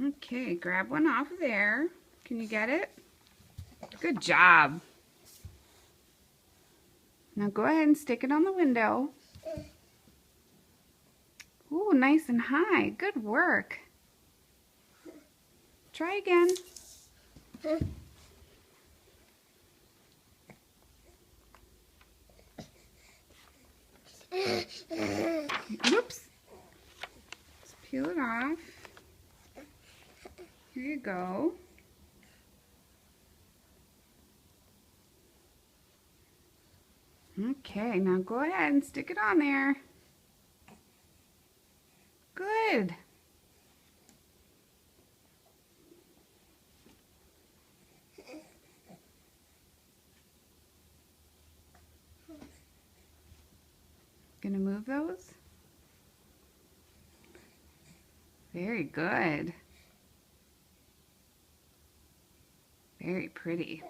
Okay, grab one off of there. Can you get it? Good job. Now go ahead and stick it on the window. Ooh, nice and high. Good work. Try again. Oops. Let's peel it off. Here you go. Okay, now go ahead and stick it on there. Good. Gonna move those? Very good. Very pretty.